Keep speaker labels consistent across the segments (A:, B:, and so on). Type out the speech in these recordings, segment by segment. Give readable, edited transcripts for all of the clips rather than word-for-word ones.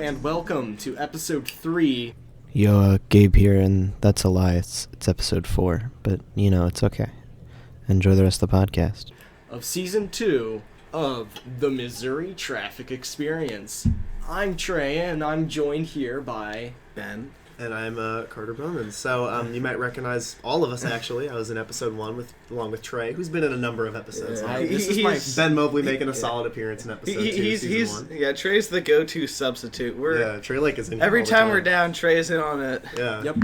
A: and welcome to episode 3.
B: Yo, Gabe here, and that's a lie. It's episode 4, but, it's okay. Enjoy the rest of the podcast.
A: Of season 2 of the Missouri Traffic Experience. I'm Trey, and I'm joined here by Ben.
C: And I'm Carter Bowman. So you might recognize all of us, actually. I was in episode 1 along with Trey, who's been in a number of episodes.
A: This is my
C: Ben Mobley making a solid appearance in episode 2, season 1.
D: Yeah, Trey's the go-to substitute.
C: Trey Lake is in here
D: every
C: all the
D: time we're down, Trey's in on it.
C: Yeah.
A: Yep.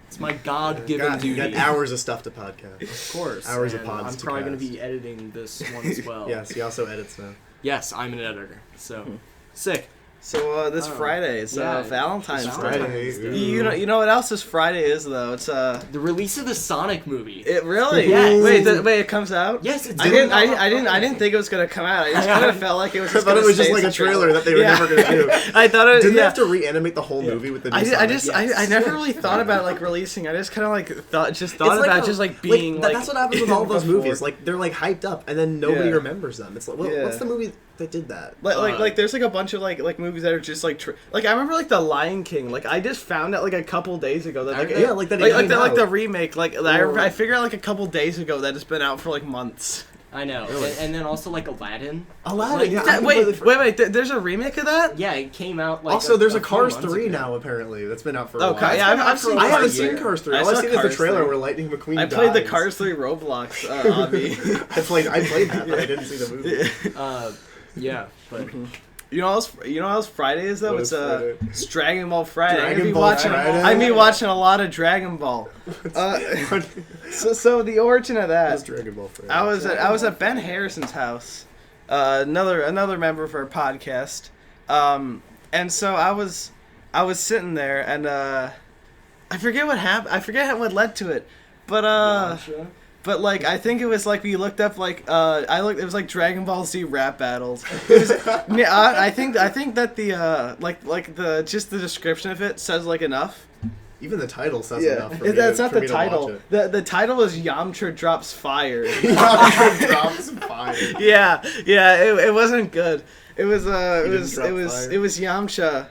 A: It's my God-given duty.
C: You got hours of stuff to podcast.
A: Of course.
C: Hours of pods
A: I'm
C: to
A: probably
C: cast.
A: going to be editing this one as well.
C: Yes, he also edits now.
A: Yes, I'm an editor. So, sick.
D: So this Friday is Valentine's Day.
C: Friday.
D: You know what else this Friday is though? It's
A: the release of the Sonic movie.
D: It really?
A: Yes.
D: Wait, it comes out?
A: Yes, it's
D: I didn't think it was gonna come out. I just kind of felt like it was.
C: I thought it was just like a trailer that they were never gonna do.
D: I thought it.
C: Didn't they have to reanimate the whole movie with the new Sonic?
D: I never really thought about like releasing. I just kind of like thought about being like.
C: That's what happens with all those movies. Like they're like hyped up and then nobody remembers them. It's like what's the movie that did that?
D: Like there's like a bunch of like movies that are just like like I remember like the Lion King. Like I just found out like a couple days ago that like the remake. I figured out like a couple days ago that it's been out for like months.
A: I know. Really? And then also like Aladdin.
D: Wait. There's a remake of that?
A: Yeah, it came out like.
C: Also, there's a Cars 3 now apparently that's been out for a while.
D: Okay, yeah,
C: I haven't seen Cars 3. All I've seen is the trailer where Lightning McQueen dies.
D: I played the Cars 3 Roblox obby.
C: I played that, but I didn't see the movie.
A: Yeah, but.
D: You know what else Friday is though? It's Dragon Ball Friday.
C: I've
D: been watching a lot of Dragon Ball. So the origin of that.
C: That's Dragon Ball Friday.
D: I was at Ben Harrison's house, another member of our podcast, and so I was sitting there and I forget what happened. I forget what led to it, but But like I think it was like we looked up like it was like Dragon Ball Z rap battles. I think that the like the just the description of it says like enough.
C: Even the title says enough.
D: That's not the title. The title is Yamcha drops fire.
C: Yamcha drops fire.
D: Yeah. It wasn't good. It was Yamcha.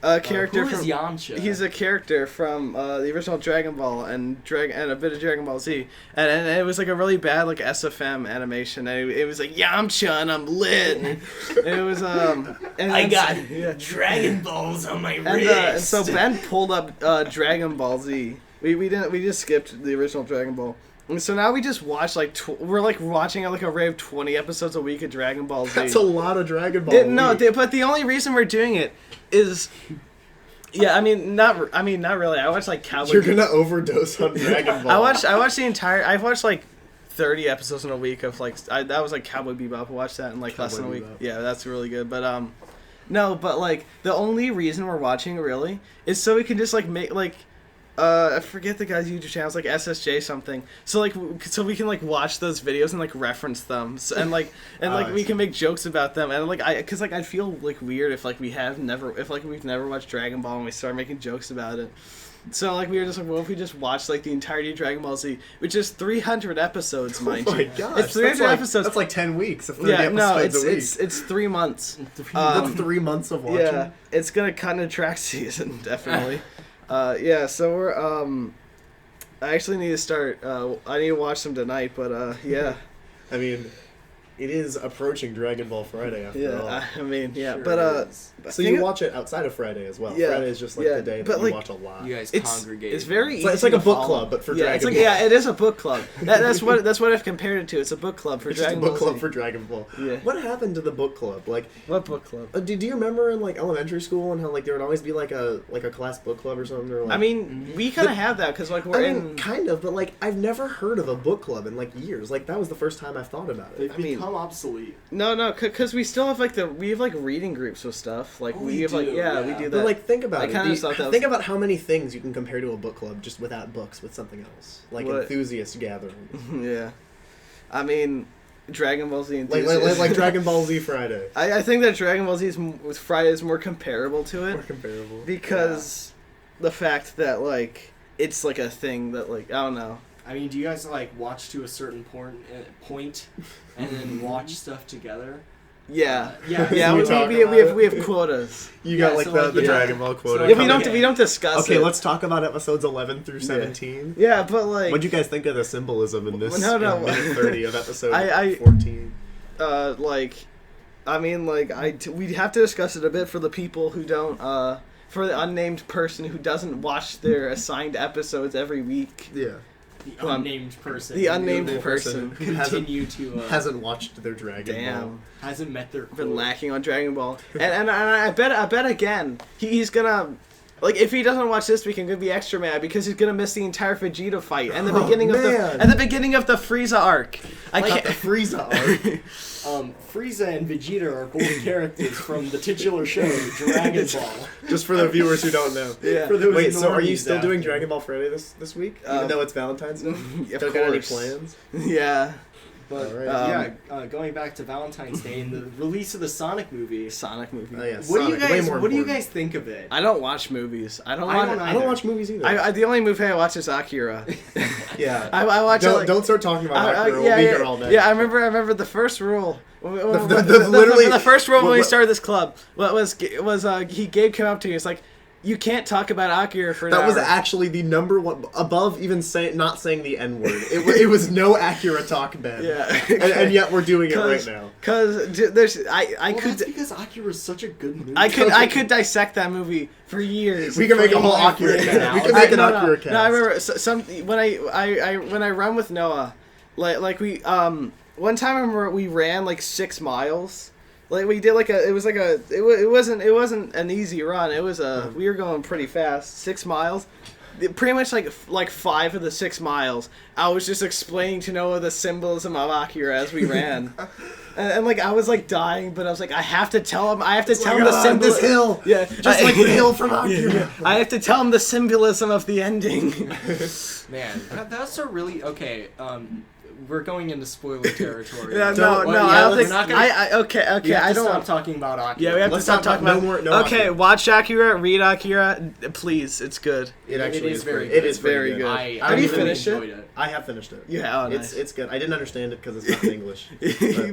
D: A character
A: who is Yamcha?
D: He's a character from the original Dragon Ball and a bit of Dragon Ball Z, and it was like a really bad like SFM animation. And it was like Yamcha and I'm lit. And it was and
A: I got Dragon Balls on my wrist.
D: And so Ben pulled up Dragon Ball Z. We just skipped the original Dragon Ball. And so now we just watch we're like watching like a array of 20 episodes a week of Dragon Ball Z.
C: That's a lot of Dragon Ball.
D: But the only reason we're doing it is, not really. I watched like Cowboy.
C: You're gonna overdose on Dragon Ball.
D: I've watched like 30 episodes in a week of like that was like Cowboy Bebop. I watched that in like less than a week. Yeah, that's really good. But no, but like the only reason we're watching really is so we can just like make like. I forget the guy's YouTube channel. It's like SSJ something. So we can like watch those videos and like reference them, we can make jokes about them. And because I feel like weird if we've never watched Dragon Ball and we start making jokes about it. So we were just like, well, if we just watch like the entirety of Dragon Ball Z, which is 300 episodes, mind you.
C: Oh my gosh,
D: it's 300 episodes.
C: That's like 10 weeks of 30 episodes a week.
D: It's 3 months.
C: That's 3 months of watching.
D: Yeah, it's gonna cut into track season definitely. So we're, I actually need to start, I need to watch them tonight, but, yeah.
C: I mean, it is approaching Dragon Ball Friday after all.
D: Sure
C: so you watch it outside of Friday as well.
D: Yeah,
C: Friday is just the day that you watch a lot.
A: You guys congregate.
D: It's very easy.
C: It's like a book
D: follow.
C: club, but for Dragon Ball.
D: Yeah, it is a book club. That's what I've compared it to. It's a book club for Dragon Ball.
C: It's just a book club for Dragon Ball.
D: Yeah.
C: What happened to the book club?
D: What book club?
C: Do you remember in elementary school and how there would always be like a class book club or something? Or,
D: we kind of have that because
C: kind of, but I've never heard of a book club in years. That was the first time I've thought about it.
A: They've become obsolete.
D: No, because we still have we have reading groups with stuff. We do that.
C: But think about it. Think about how many things you can compare to a book club just without books, with something else, enthusiast gathering.
D: Yeah, I mean, Dragon Ball Z enthusiast.
C: like Dragon Ball Z Friday.
D: I think that Dragon Ball Z Friday is more comparable to it.
C: More comparable
D: because the fact that it's a thing that I don't know.
A: I mean, do you guys watch to a certain point and then watch stuff together?
D: Yeah.
A: Yeah.
C: We
D: We,
C: talk
D: we,
C: about
D: we have
C: it.
D: we have quotas.
C: You
A: Yeah,
C: got like
A: so,
C: the,
A: like,
C: the
A: yeah.
C: Dragon Ball quota.
A: So,
D: Yeah,
C: coming.
D: we don't discuss
C: Okay,
D: it.
C: let's talk about episodes 11 through 17.
D: Yeah, but like
C: What'd you guys think of the symbolism in this
D: No.
C: in minute 30 of episode
D: I-
C: 14?
D: We'd have to discuss it a bit for the people who don't for the unnamed person who doesn't watch their assigned episodes every week.
C: Yeah.
A: The unnamed person.
D: The unnamed
C: The
D: person.
C: who
A: Continue to
C: hasn't watched their Dragon Ball.
D: Damn.
A: hasn't met their
D: Been
A: quota.
D: lacking on Dragon Ball. And I bet again he's gonna like if he doesn't watch this week, I'm gonna be extra mad because he's gonna miss the entire Vegeta fight and the beginning of the beginning of the Frieza arc. I
C: Like
D: can't.
C: the Frieza arc.
A: Frieza and Vegeta are both characters from the titular show Dragon Ball.
C: Just for the viewers who don't know.
D: Yeah.
A: For those
C: Wait, so are you
A: normies
C: still
A: out
C: doing
A: there.
C: Dragon Ball Friday this week? Even though it's Valentine's Day?
D: Of
C: Don't got any
D: course.
C: plans?
D: Yeah.
A: But
C: Alright.
A: going back to Valentine's Day and the release of the Sonic movie.
D: Sonic movie.
C: Oh, yeah,
A: What do you
C: Sonic, way
A: guys?
C: more
A: What do you
C: important.
A: guys think of it?
D: I don't watch movies. I don't
A: I
D: want.
A: don't
C: I don't watch movies either.
D: I the only movie I watch is Akira.
C: yeah.
D: I watch
C: don't,
D: it like,
C: don't start talking about Akira. We'll be here all day.
D: Yeah, I remember the first rule.
C: Literally-
D: the first rule when we
C: what-
D: started this club was Gabe came up to me. It's like you can't talk about Akira for an
C: That was
D: hour.
C: actually the number one, above even not saying the N word. It was no Acura talk, Ben.
D: Yeah.
C: and yet we're doing it right now.
D: Cause there's
A: Well,
D: could
A: that's because Akira is such a good movie.
D: I could dissect that movie for years.
C: We can make a whole
A: Accurate
C: Acura cast. We
A: analysis.
C: can make an
D: no,
C: Acura cast.
D: No, I remember some when I run with Noah, like we one time I remember we ran like 6 miles. Like we did it wasn't an easy run. It was we were going pretty fast. 6 miles. Pretty much like 5 of the 6 miles, I was just explaining to Noah the symbolism of Akira as we ran. And like I was like dying, but I was like, I have to tell him. I have to tell him the
C: on
D: symbol.
C: this hill.
D: Yeah,
C: Just like the hill from Akira.
D: yeah. I have to tell him the symbolism of the ending.
A: Man, that's a really okay. We're going into spoiler territory.
D: Yeah,
C: Don't-
D: no,
C: well,
D: I
C: yeah,
D: don't
C: let's
D: think.
A: not gonna-
D: Okay,
A: We have
D: I
A: to
D: don't.
A: stop talking about Akira.
D: Yeah, we have
C: Let's
D: to stop
C: not
D: talking
C: talk-
D: about.
C: no
D: Okay,
C: Akira.
D: watch Akira, read Akira, please. It's good.
C: It actually
A: is
C: is
A: very
C: very.
A: good.
C: It is
D: Very good.
A: I
D: Have you
A: really
D: finished it?
A: enjoyed it?
C: I have finished it.
D: Yeah, oh, nice.
C: It's good. I didn't understand it because it's not in English.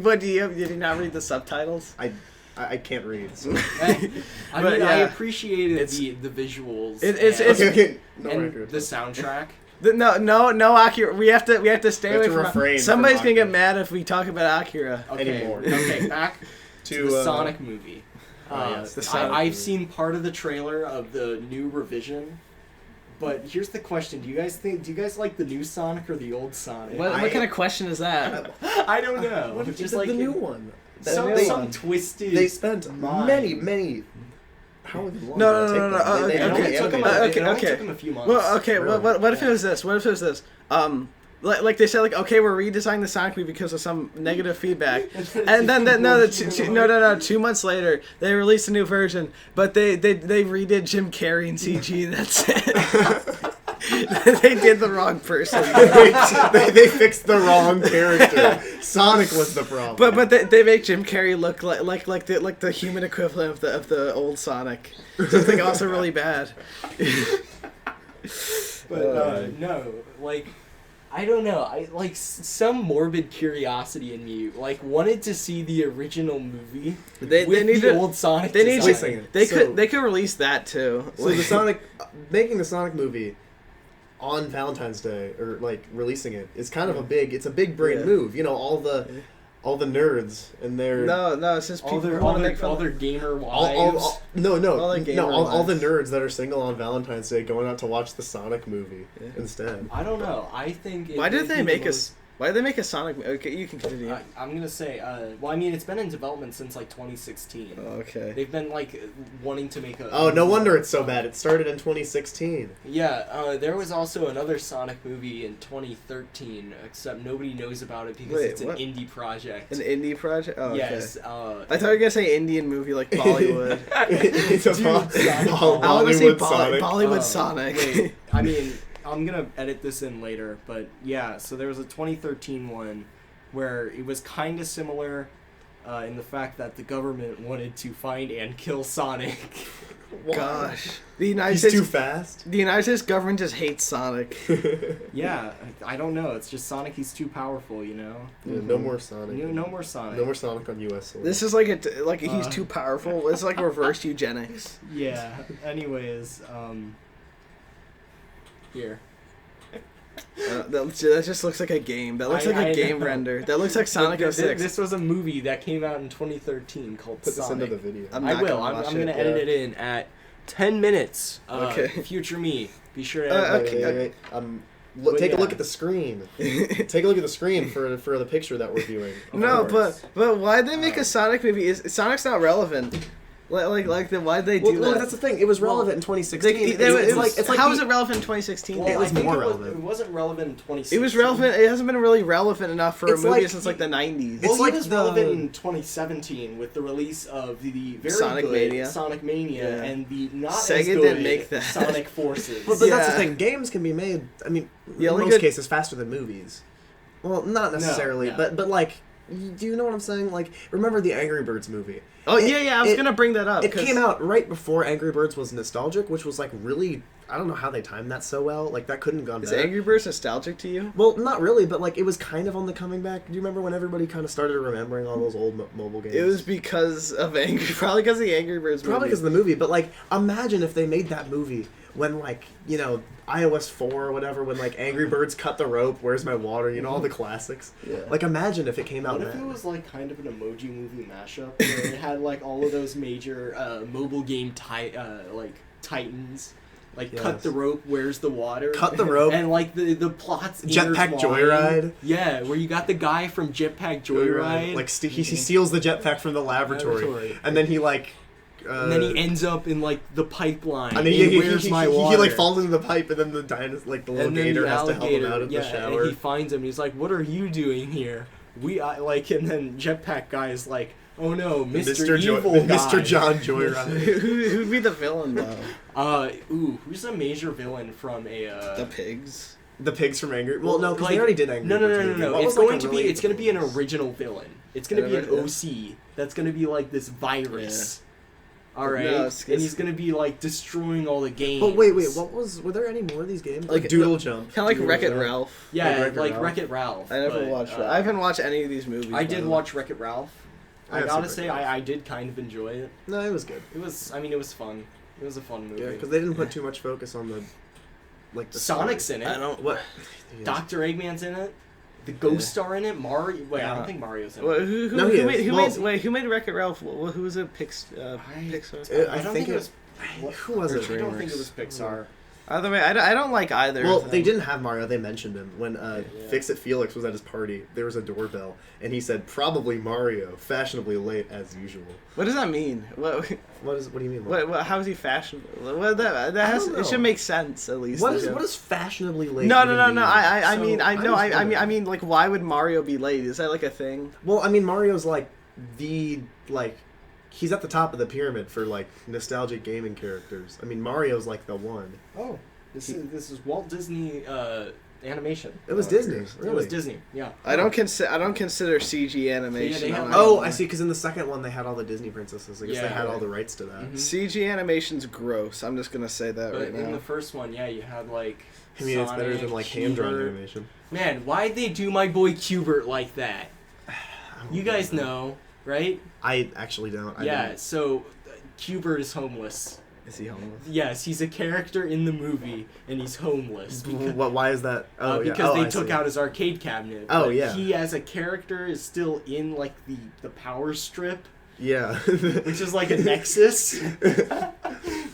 D: But did you not read the subtitles?
C: I can't read. So.
A: I
D: But,
A: mean, I
D: yeah.
A: appreciated
D: It's-
A: the visuals.
D: it's-
A: and,
C: Okay. No
A: and
C: Akira.
A: the soundtrack.
D: No Akira. We have to stay
C: We have
D: away
C: to
D: from.
C: refrain
D: Somebody's
C: from
D: gonna get
C: Akira.
D: mad if we talk about Akira.
A: Okay,
C: Anymore.
A: okay, back to the Sonic movie.
C: yes, the
D: Sonic
A: I've
C: movie.
A: seen part of the trailer of the new revision, but here's the question: Do you guys like the new Sonic or the old Sonic?
D: What kind of question is that?
A: I don't know.
C: What
A: Just
C: the
A: like
C: new one?
A: some
C: They-
A: some twisted.
C: They spent
A: mind.
C: many. How long
D: No,
C: did it take them? They
A: It only
C: only
A: took them
C: animated
A: a-
C: it.
A: it only
D: okay.
A: took them a few months.
D: Well, okay.
C: Really?
D: What if it was this? What if it was this? Like they said, like okay, we're redesigning the Sonic movie because of some negative feedback, and then 2 months later they released a new version, but they redid Jim Carrey in CG. That's it. They did the wrong person.
C: they fixed the wrong character. Sonic was the problem.
D: But they make Jim Carrey look like the human equivalent of the old Sonic. So it's like also really bad.
A: But no, like I don't know. I like some morbid curiosity in me, like wanted to see the original movie
D: They
A: with
D: need
A: the
D: to.
A: old Sonic.
D: They need
A: design.
D: to. They
C: So-
D: could release that too.
C: So the Sonic, making the Sonic movie on Valentine's Day or like releasing it is kind of a big brain
D: Yeah.
C: move. You know, all the nerds and their
D: No, it's just
A: all
D: people
A: their
D: want to make fun.
A: all
D: of
A: their gamer wives.
C: all
D: All the gamer
C: all the
D: wives.
C: nerds that are single on Valentine's Day going out to watch the Sonic movie instead.
A: I don't know. I think.
D: Why did
A: it'd
D: they
A: be
D: make
A: the
D: us? Why did they make a Sonic? Okay, you can continue.
A: I'm gonna say. Well, I mean, it's been in development since like 2016.
D: Okay.
A: They've been like wanting to make a.
C: Oh, no wonder it's so bad. It started in 2016.
A: Yeah, there was also another Sonic movie in 2013, except nobody knows about it because
D: Wait,
A: it's an
D: what?
A: indie project.
D: An indie project? Oh, okay.
A: Yes.
D: I thought you were gonna say Indian movie like Bollywood.
C: It's a
A: Dude,
C: Bo-
A: Sonic.
D: I want to see
C: Bollywood Sonic.
D: Bollywood
A: Oh,
D: Sonic.
A: wait, I mean, I'm gonna edit this in later, but yeah. So there was a 2013 one where it was kind of similar. in the fact that the government wanted to find and kill Sonic.
D: Gosh, the United
C: He's
D: States
C: too fast.
D: The United States government just hates Sonic.
A: Yeah, I don't know. It's just Sonic. He's too powerful, you know.
C: Yeah, no more Sonic.
A: No more Sonic.
C: No more Sonic on U.S. soil.
D: This is like he's too powerful. It's like reverse eugenics.
A: Yeah. Anyways, here.
D: That just looks like a game. That looks like a game
A: know.
D: render. That looks like Sonic 06.
A: This was a movie that came out in
C: Put
A: 2013 called Sonic.
C: this into the video.
A: I will. I'm going to edit it in at 10 minutes.
D: Okay.
A: Future me. Be sure to edit
C: Wait. Take a look at the screen. Take a look at the screen for the picture that we're viewing.
D: No, but why'd they make a Sonic movie? Sonic's not relevant. Why'd they do that?
C: Well, that's the thing. It was relevant in 2016.
D: It's like how was it relevant in 2016?
A: Well,
C: It was
A: I think
C: more relevant.
A: It wasn't relevant in 2016.
D: It was relevant. It hasn't been really relevant enough for a
C: It's
D: movie
C: like-
D: since like the 90s.
A: Well,
C: It's like
A: it was
C: the-
A: relevant in 2017 with the release of the very
D: Sonic
A: good
D: Mania.
A: Sonic Mania
D: Yeah.
A: and the not
D: Sega
A: as good
D: didn't make that.
A: Sonic Forces.
C: But that's
D: Yeah.
C: the thing. Games can be made. I mean,
D: Yeah,
C: in
D: only
C: most
D: good-
C: cases, faster than movies. Well, not necessarily,
A: yeah.
C: but like, do you know what I'm saying? Like, remember the Angry Birds movie?
D: Oh yeah, I was
C: It-
D: gonna bring that up.
C: It
D: 'cause
C: came out right before Angry Birds was nostalgic, which was like really. I don't know how they timed that so well. Like that couldn't have gone
D: Is
C: better.
D: Angry Birds nostalgic to you?
C: Well, not really, but like it was kind of on the coming back. Do you remember when everybody kind of started remembering all those old mobile games?
D: It was because of probably because of the Angry Birds movie.
C: probably because of the movie. But like, imagine if they made that movie when like iOS 4 or whatever, when like Angry Birds cut the rope, Where's My Water, all the classics.
D: Yeah.
C: Like imagine if it came out
A: What if it
C: then.
A: was like kind of an emoji movie mashup where it had like all of those major mobile game titans, like Cut
C: Yes.
A: the Rope, Where's the Water,
C: Cut the Rope.
A: and like the plots.
C: Jetpack
A: intertwined.
C: Joyride.
A: Yeah, where you got the guy from Jetpack Joyride,
C: Like he steals the jetpack from the laboratory. And then he like.
A: and then he ends up in like the pipeline.
C: And
A: in
C: then
A: Where's My
C: he
A: Water?
C: like falls into the pipe, and then the dinosaur, like the little
A: And then
C: gator,
A: the
C: has to help him
A: alligator,
C: out of the shower.
A: And he finds him. He's like, "What are you doing here?" And then Jetpack guy is like, "Oh no, Mr. Evil guy,
C: Mr. John Joyride.
D: Who'd be the villain though?
A: Who's a major villain from
D: The pigs.
C: The pigs from Angry. Well, no, because
A: like-
C: they already did Angry
A: No.
C: Birds movie. What
A: It's
C: was, like,
A: going
C: a
A: to be.
C: really-
A: It's going to be an original villain. It's going to be an
D: Yeah.
A: OC. That's going to be like this virus. All right,
D: No,
A: and he's going to be like destroying all the games.
C: But wait, were there any more of these games?
D: Like,
C: Doodle Jump.
D: Kind of like
C: Doodle
D: Wreck-It
C: Jump.
D: Ralph.
A: Yeah,
C: Like
A: like
C: Wreck-It
A: Wreck-It Ralph.
D: I never
A: but,
D: watched it. I haven't watched any of these movies.
A: I
D: by
A: did
D: the way.
A: watch Wreck-It Ralph. I
C: I've
A: gotta
C: seen
A: say,
C: Wreck-It Ralph.
A: I did kind of enjoy it.
C: No, it was good.
A: It was fun. It was a fun movie.
C: Yeah, because they didn't put too much focus on the
A: Sonic's
C: story.
A: in it.
D: I don't.
C: What?
A: Dr. Eggman's in it. The Ghost
D: Yeah.
A: Star in it. Mario. Wait, I don't think Mario's in it.
D: Well, who
C: No, he
D: made
C: is.
D: who
C: Well-
D: made wait who made Wreck-It Ralph? Who was it? Pixar.
C: I
A: don't
C: think
A: it
C: it
A: was.
C: Who was it?
A: I don't think it was Pixar.
D: Either way, I don't like either.
C: Well,
D: of them.
C: they didn't have Mario. They mentioned him when
A: Yeah.
C: Fix It Felix was at his party. There was a doorbell, and he said, "Probably Mario, fashionably late as usual."
D: What does that mean? What
C: What do you mean?
D: how is he fashionable? What that has
C: don't know.
D: it should make sense at least.
C: What is fashionably late?
D: No,
C: even
D: no, no,
C: mean?
D: no. I
A: So,
D: mean,
C: I just
D: mean, like, why would Mario be late? Is that like a thing?
C: Well, I mean, Mario's like he's at the top of the pyramid for like nostalgic gaming characters. I mean, Mario's like the one.
A: Oh, this is Walt Disney animation.
C: It was Disney,
A: It
C: really.
A: was Disney. Yeah.
D: I don't consider CG animation.
A: they have,
D: I'm
A: like-
D: not
C: Oh,
D: gonna
C: I
D: lie.
C: see. Because in the second one, they had all the Disney princesses. I guess they
A: Yeah,
C: had all
A: right.
C: the rights to that.
A: Mhm.
D: CG animation's gross. I'm just gonna say that
A: But
D: right
A: in
D: now.
A: the first one, yeah, you had like.
C: I mean, it's better than
A: Sonic,
C: like hand drawn
A: Cubert.
C: animation.
A: Man, why'd they do my boy Cubert like that? You guys know, right?
C: I actually don't. I
A: Yeah.
C: don't.
A: So, Cubert is homeless.
D: Is he homeless?
A: Yes, he's a character in the movie, and he's homeless. Because,
C: Why is that? Oh, yeah.
A: because
C: Oh,
A: they
C: I
A: took
C: see.
A: out his arcade cabinet.
C: Oh,
A: but
C: yeah.
A: He, as a character, is still in like the power strip,
C: Yeah.
A: which is like a nexus.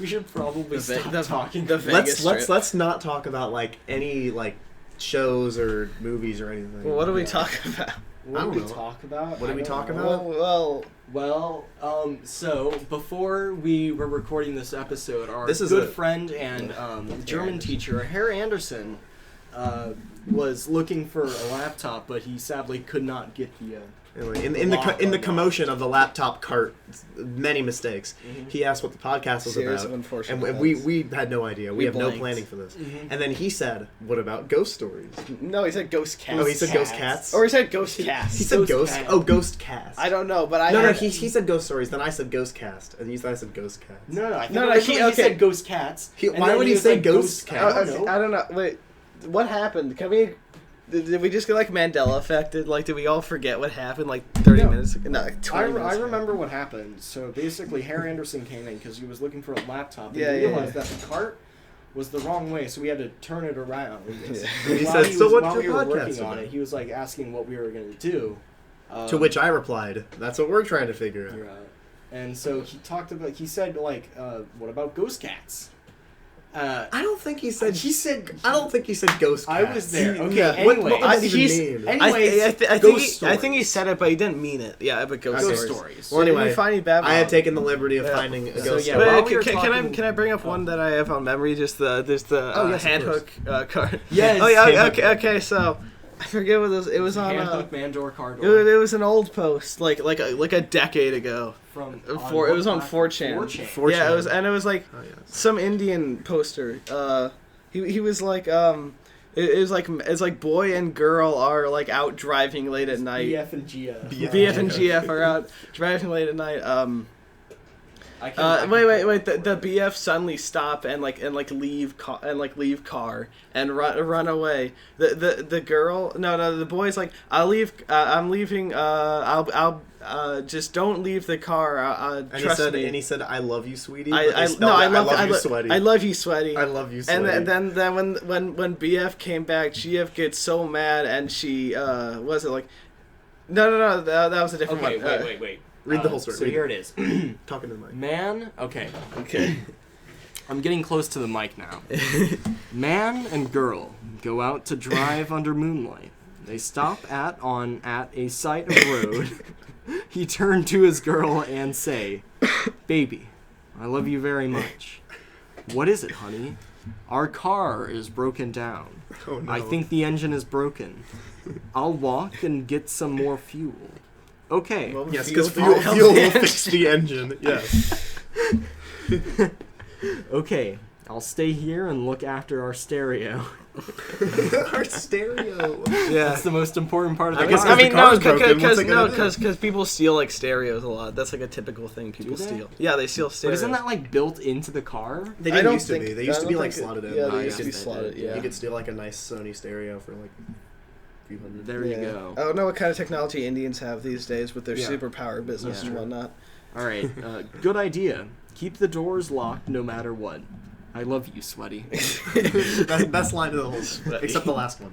A: We should probably
D: The
A: stop talking.
D: the Vegas strip.
C: let's not talk about like any like shows or movies or anything.
D: Well, what do we
A: Yeah.
D: talk about?
A: What
C: I
A: do
C: don't
A: we
C: know.
A: talk about?
C: What do
A: I
C: we
A: don't
C: talk
A: know.
C: about?
D: Well,
A: So before we were recording this episode, our
C: This is
A: good
C: a-
A: friend and German teacher, Herr Anderson, was looking for a laptop, but he sadly could not get the.
C: Anyway, in the commotion of the laptop cart, many mistakes. He asked what the podcast was
D: Series
C: about,
D: of unfortunate
C: and we had no idea. We have
D: blanked.
C: no planning for this. And then he said, "What about ghost stories?"
D: No, he said ghost cats.
C: Oh, he said ghost cats.
D: Or he said ghost cast.
C: He said
A: Ghost
C: ghost.
A: cast.
C: Oh, ghost cast.
D: I don't know, but I
C: No,
D: had,
C: he said ghost stories. Then I said ghost cast, and I said ghost cats.
A: No, I think
D: No,
A: originally
D: he-
A: he said
D: okay.
A: ghost cats. and
C: why
A: then
C: would he
A: was
C: say
A: like,
C: ghost cats?
A: I don't know.
D: I don't know. Wait, what happened? Can we? Did we just get like Mandela affected? Like, did we all forget what happened like 30
A: No.
D: minutes ago? No, like 20 minutes
A: I
D: ago.
A: remember what happened. So basically, Harry Anderson came in because he was looking for a laptop and
D: Yeah,
A: he
D: yeah,
A: realized
D: yeah.
A: that the cart was the wrong way, so we had to turn it around.
D: Yeah.
A: And
C: He
A: while
C: said, "So what's
A: while
C: your
A: we were
C: podcast
A: working on
C: about?"
A: it, he was like asking what we were going to do.
C: To which I replied, "That's what we're trying to figure out."
A: And so he said like, what about ghost cats?
C: I don't think he said.
A: He said.
C: I don't think he said ghost cats.
A: I was there. Okay.
D: Yeah.
A: Anyway,
C: What does that
D: he's-
C: even mean?
A: Anyways,
D: I
A: ghost
D: think he
A: stories.
D: said it, but he didn't mean it. Yeah, but ghost
C: Okay.
D: stories.
C: Well, anyway,
D: Did we find any bad
C: I had
D: ones?
C: taken the liberty of
D: Yeah.
C: finding a
A: So,
C: ghost
A: yeah,
C: story.
A: while
D: But
A: we were
D: can I
A: talking-
D: bring up one that I have on memory? Just there's the
C: Oh, yes, of
D: hand
C: course.
D: hook card.
A: Yes,
D: Oh yeah.
A: hand hook.
D: Okay. So I forget what this. It was on.
A: Handhook, Mandor, car
D: It
A: door.
D: was an old post, like a decade ago.
A: From
D: It was on 4chan.
C: 4chan.
D: Yeah, it was like
C: Oh, yes.
D: some Indian poster. He was like it's like boy and girl are like out driving late at night.
A: BF and GF.
D: BF and GF are out driving late at night.
A: I can
D: Wait. The BF suddenly stop and leave car and run away. The girl the boy's like I'm leaving. I'll just don't leave the car. Trust me.
C: And he said, "I love you, sweetie."
D: I
C: love you, sweaty.
D: I love you, sweaty.
C: I love you, sweaty.
D: And then when BF came back, GF gets so mad and she was it like no that was a different
A: Okay,
D: one.
A: wait.
C: Read the whole story.
A: So
C: Read
A: here
C: it.
A: it is.
C: Talking to the mic.
A: Man, okay.
D: Okay.
A: I'm getting close to the mic now. Man and girl go out to drive under moonlight. They stop at a side of road. He turned to his girl and say, "Baby, I love you very much." "What is it, honey?" "Our car is broken down.
C: Oh, no.
A: I think the engine is broken. I'll walk and get some more fuel." "Okay."
D: Well,
C: Yes,
D: fuel-
C: because fuel
D: fuel
C: will
D: the
C: fix the engine. Yes.
A: "Okay, I'll stay here and look after our stereo."
C: Our stereo.
D: Yeah.
A: That's the most important part of the
C: I guess
A: car.
C: if the car's broken, what's it gonna do?
D: because people steal like stereos a lot. That's like a typical thing people
A: they?
D: steal. Yeah, they steal
A: But
D: stereos.
A: isn't that like built into the car?
C: They
D: I
C: didn't
D: don't
C: used to
D: think-
C: be. They
D: I
C: used to
D: don't
C: be like
D: think it-
C: slotted in.
D: Yeah,
A: Oh,
D: they
A: yeah,
D: used to be
A: they
D: slotted.
A: did,
D: Yeah.
C: You could steal like a nice Sony stereo for like a few hundred.
A: There you
D: Yeah.
A: go.
D: I don't know what kind of technology Indians have these days with their
A: Yeah.
D: superpower business
A: Yeah.
D: and whatnot.
A: All right, good idea. Keep the doors locked no matter what. I love you, sweaty.
C: Best line of the whole, except the last one.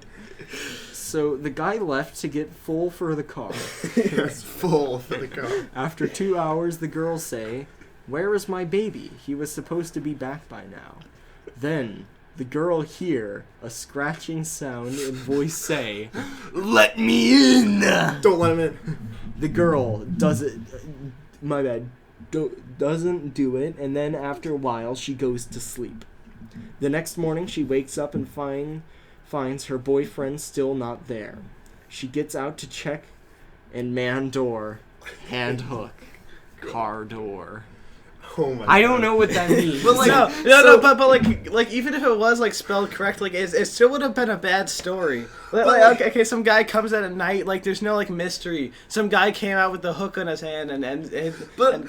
A: So the guy left to get full for the car.
C: It's full for the car.
A: After 2 hours, the girls say, "Where is my baby? He was supposed to be back by now." Then the girl hear a scratching sound and voice say, "Let me in!"
C: Don't let him in.
A: The girl doesn't. My bad. Doesn't do it, and then after a while, she goes to sleep. The next morning, she wakes up and finds her boyfriend still not there. She gets out to check, and man door, hand hook, car door.
C: Oh my.
A: I don't know what that means.
C: But, like,
D: No, but like even if it was like spelled correctly, it still would have been a bad story. Like, okay, some guy comes out at night, like there's no like mystery. Some guy came out with the hook on his hand and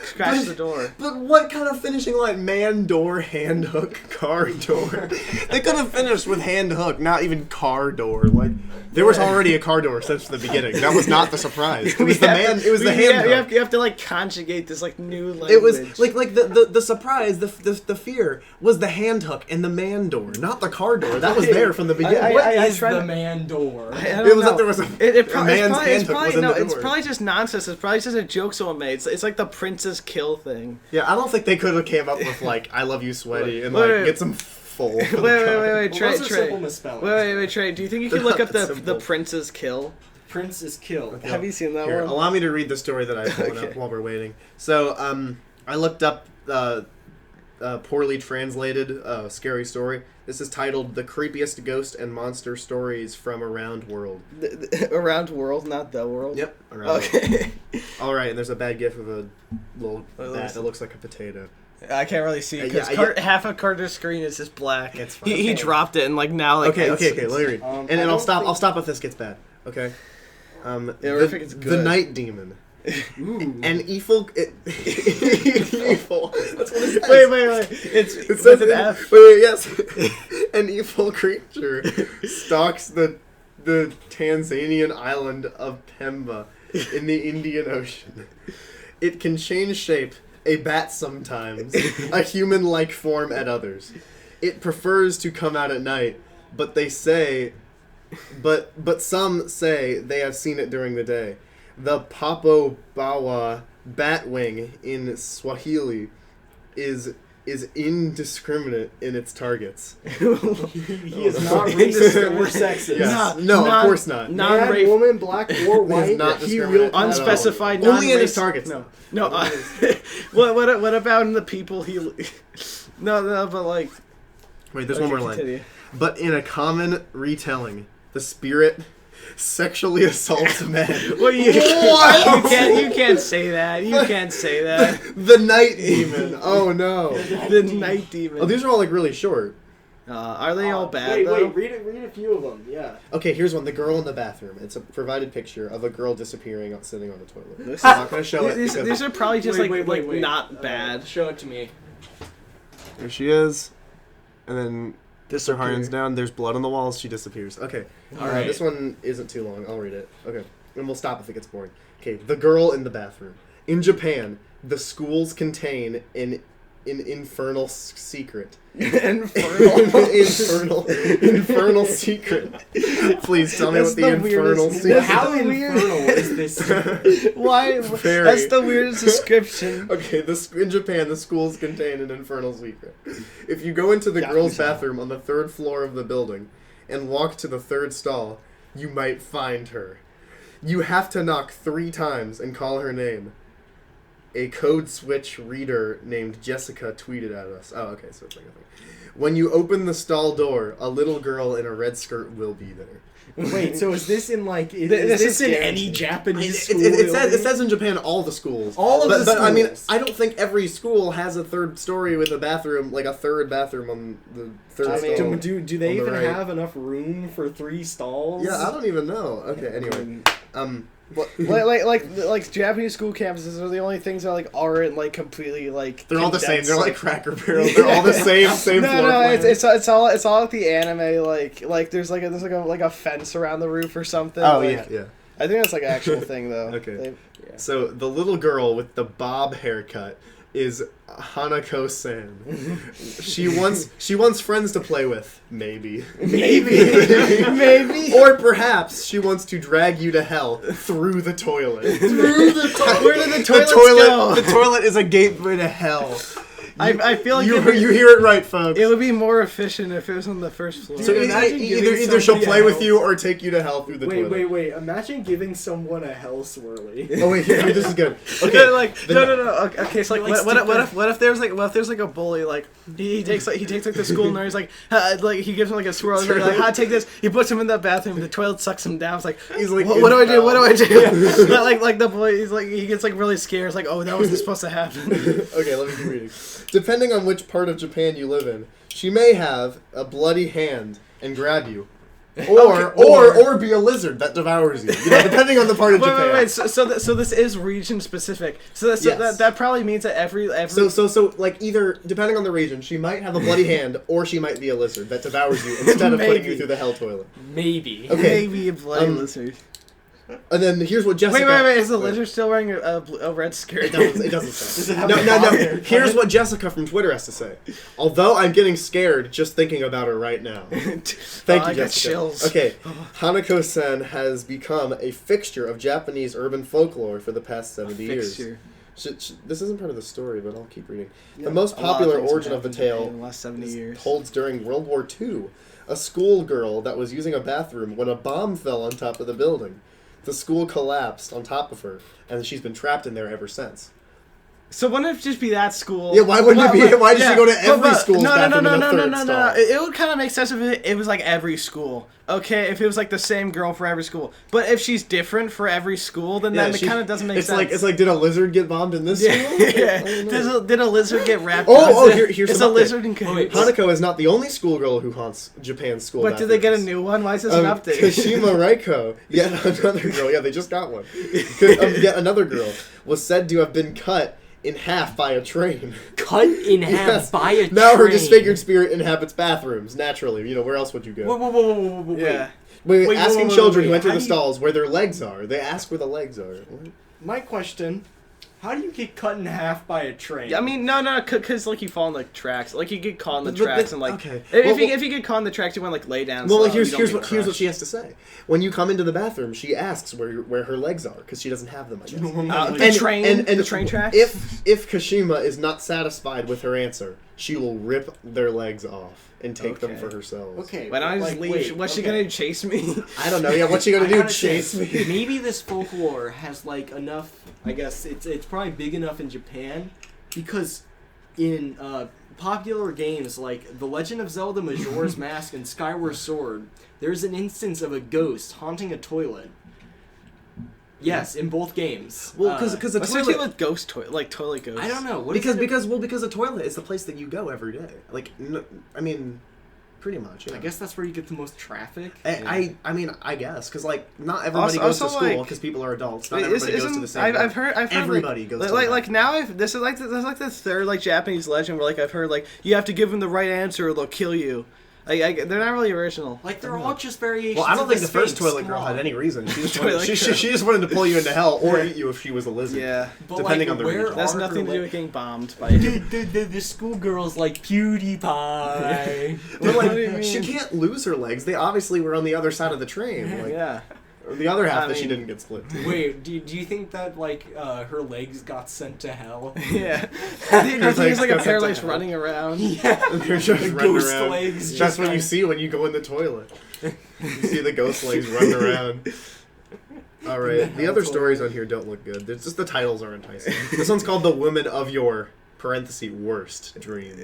D: scratched the door.
C: But what kind of finishing line? Man door, hand hook, car door. They could have finished with hand hook, not even car door. Like there was already a car door since the beginning. That was not the surprise. It was the man. It was the hand hook.
D: You have to like conjugate this like new language.
C: It was like the surprise, the fear was the hand hook and the man door, not the car door. That was there from the beginning.
A: What
D: I
A: is
D: tried
A: the
D: to-
A: man door?
D: I don't
C: It was
D: know.
C: that there was a
D: It's
C: man's hand hook was in the
D: it's
C: door.
D: probably just nonsense. It's probably just a joke someone made. It's like the princess kill thing.
C: Yeah, I don't think they could have came up with like "I love you, sweaty" and
D: Wait,
C: like
D: wait.
C: get some full.
D: Wait,
A: Well,
D: Trey,
A: those are
D: Trey.
A: simple misspellings.
D: Wait, Trey. Do you think you could
C: They're
D: look
C: not
D: up
C: that
D: the
C: simple.
D: princess kill?
A: Prince is killed.
C: Okay.
D: Have you seen that
C: Here,
D: one?
C: allow me to read the story that I pulled up
D: Okay.
C: while we're waiting. So, I looked up poorly translated scary story. This is titled "The Creepiest Ghost and Monster Stories from Around World."
D: Around world, not the world.
C: Yep. Around World.
D: Okay.
C: All right, and there's a bad gif of a little bat that looks like a potato.
D: I can't really see because half of Carter's screen is just black.
C: It's fine.
D: He dropped it and like now like
C: Okay. Let me read. And then I'll stop if this gets bad. Okay. The Night Demon.
A: Ooh.
C: An evil. Evil. That's what it says.
D: Wait. It says an F.
C: Wait, yes. An evil creature stalks the Tanzanian island of Pemba in the Indian Ocean. It can change shape, a bat sometimes, a human-like form at others. It prefers to come out at night, but some say they have seen it during the day. The Papo Bawa batwing in Swahili is indiscriminate in its targets.
A: He is not racist or sexist.
C: Yes. No, of course not.
A: Man, woman, black or white.
C: Not
A: He will
D: unspecified.
C: Only in his targets.
D: No. What about in the people he? No, but like.
C: Wait, there's one more line. But in a common retelling, the spirit sexually assaults men.
D: Well, you can't say that. You can't say that.
C: The Night Demon. Oh no.
D: The Night Demon.
C: Oh, these are all like really short.
D: Are they all bad?
A: Wait, read a few of them. Yeah.
C: Okay, here's one. The girl in the bathroom. It's a provided picture of a girl disappearing sitting on the toilet. I'm not gonna show it.
D: These are probably just
A: wait.
D: not bad.
A: Show it to me.
C: There she is, and then her hands down. There's blood on the walls. She disappears. Okay.
A: All right.
C: This one isn't too long. I'll read it. Okay. And we'll stop if it gets boring. Okay. The girl in the bathroom. In Japan, the schools contain an infernal secret. infernal secret. Please tell me what the infernal secret.
A: How infernal is this?
D: Why?
C: Very.
D: That's the weirdest description.
C: Okay, in Japan, the schools contain an infernal secret. If you go into the girls' bathroom on the 3rd floor of the building and walk to the 3rd stall, you might find her. You have to knock 3 times and call her name. A code switch reader named Jessica tweeted at us. Oh, okay, so it's like a thing. When you open the stall door, a little girl in a red skirt will be there.
A: Wait, so is this in like is this in any Japanese school?
C: It says in Japan all the schools.
A: All of the schools.
C: But I mean, I don't think every school has a 3rd story with a bathroom, like a 3rd bathroom on the 3rd stall.
A: Do they even have enough room for 3 stalls?
C: Yeah, I don't even know. Okay, anyway.
D: Like Japanese school campuses are the only things that like aren't like completely like
C: they're all the same. They're like Cracker Barrel. They're all the same floor plan.
D: It's all like the anime like there's a fence around the roof or something.
C: Oh
D: like,
C: yeah.
D: I think that's like an actual thing though.
C: Okay. So the little girl with the bob haircut is Hanako-san. She wants friends to play with. Maybe. Or perhaps she wants to drag you to hell through the toilet.
D: Where did the toilets go?
C: The toilet is a gateway to hell.
D: I feel like
C: you hear it right, folks.
D: It would be more efficient if it was on the 1st floor.
C: So either she'll play with you or take you to hell through the toilet.
A: Wait. Imagine giving someone a hell swirly.
C: Oh wait, here, this is good. Okay,
D: no. Okay, so like, what if there's like a bully like he takes like the school nurse like he gives him like a swirl and like take this. He puts him in the bathroom. The toilet sucks him down. It's like
C: he's like,
D: what do I do? What do I do? like the boy, he gets like really scared. It's like, oh, that wasn't supposed to happen.
C: Okay, let me keep reading. Depending on which part of Japan you live in, she may have a bloody hand and grab you. Or be a lizard that devours you. Depending on the part of Japan.
D: Wait. So this is region specific. That probably means that every
C: So like either depending on the region, she might have a bloody hand or she might be a lizard that devours you instead of putting you through the hell toilet.
A: Maybe.
C: Okay.
D: Maybe a bloody lizard.
C: And then here's what Jessica...
D: Wait. Is the lizard still wearing a red skirt?
C: It doesn't say. No. Here's what Jessica from Twitter has to say. Although I'm getting scared just thinking about her right now. Thank you, Jessica.
D: I got chills.
C: Okay. Hanako-sen has become a fixture of Japanese urban folklore for the past 70 years. This isn't part of the story, but I'll keep reading. Yeah, the most popular origin of the tale
D: in the last 70 years
C: holds during World War II. A schoolgirl that was using a bathroom when a bomb fell on top of the building. The school collapsed on top of her, and she's been trapped in there ever since.
D: So wouldn't it just be that school?
C: Yeah, why wouldn't it be? Why does she go to every school's bathroom in the third
D: No.
C: stall?
D: It would kind of make sense if it was like every school. Okay, if it was like the same girl for every school. But if she's different for every school, then it kind of doesn't make sense.
C: It's like, did a lizard get bombed in this school?
D: Yeah. Did a lizard get wrapped?
C: Here's
D: it's
C: some
D: a
C: update.
D: lizard in cahoots.
C: Hanako is not the only schoolgirl who haunts Japan's school.
D: But did they get a new one? Why is this an update?
C: Kashima Reiko, yet another girl. Yeah, they just got one. Yet another girl was said to have been cut in half by a train.
A: Cut in half by a train.
C: Now her disfigured spirit inhabits bathrums. Naturally, where else would you go?
A: Whoa.
D: Yeah.
C: Wait, asking children who enter
A: How
C: the
A: do you-
C: stalls where their legs are. They ask where the legs are. What?
A: My question: how do you get cut in half by a train?
D: Yeah, I mean, no, because like you fall in the tracks, like you get caught in the
C: But
D: tracks and like
C: okay.
D: if you get caught in the tracks, you want to like lay down.
C: Well,
D: slow,
C: here's
D: you don't
C: what
D: get
C: here's what
D: crushed.
C: she has to say. When you come into the bathroom, she asks where her legs are because she doesn't have them. I guess.
D: The train tracks.
C: If Kashima is not satisfied with her answer, she will rip their legs off and take them
D: Okay.
C: for herself.
A: Okay.
D: Why don't I just leave?
A: wait,
D: What's she
A: okay.
D: gonna do? Chase me?
C: I don't know. Yeah, what's she gonna
A: I
C: do?
A: gotta
C: Chase
A: say,
C: me?
A: Maybe this folklore has like enough. I guess it's probably big enough in Japan because in popular games like The Legend of Zelda: Majora's Mask and Skyward Sword, there's an instance of a ghost haunting a toilet. Yes, in both games.
C: Well, because the
D: What's the
C: toilet.
D: deal with ghost toilet, like toilet ghosts?
A: I don't know. What is it?
C: Because a toilet is the place that you go every day. Like, I mean, pretty much. Yeah.
A: I guess that's where you get the most traffic.
C: I mean, I guess because like not everybody goes
D: Also,
C: to school
D: like-
C: because people are adults. Not
D: Wait,
C: everybody goes to the same.
D: I've heard
C: Everybody
D: like,
C: goes to
D: like
C: the
D: like now. This is like the third like Japanese legend where like I've heard like you have to give them the right answer or they'll kill you. They're not really original.
A: Like they're all just variations.
C: Well, I don't
A: of
C: think the first
A: Sphinx.
C: toilet
A: Come
C: girl
A: on.
C: had any reason. She just,
D: Toilet
C: wanted, she,
D: girl.
C: she just wanted to pull you into hell or
D: Yeah.
C: eat you if she was a lizard.
D: Yeah,
A: But
C: depending
A: like,
C: on the
A: where
C: region.
D: that's
A: are
D: nothing
A: her
D: to do
A: le-
D: with getting bombed by.
A: Dude, the schoolgirl's like PewDiePie.
C: But
D: What do you
C: like, she
D: mean?
C: can't lose her legs. They obviously were on the other side of the train. Like,
D: Yeah.
C: or the other half
D: I
C: that she
D: mean-
C: didn't get split.
A: Wait, do you think that like her legs got sent to hell?
D: Yeah. There's
C: legs
D: like a
C: go
D: pair of
C: to
D: legs
C: hell.
D: running around.
A: Yeah.
C: They're just running
A: ghost
C: around.
A: legs
C: That's
A: just
C: what you
A: like-
C: see when you go in the toilet. You see the ghost legs running around. All right, the other stories on here don't look good. It's just the titles are enticing. This one's called "The Woman of Your (parenthesis worst dreams."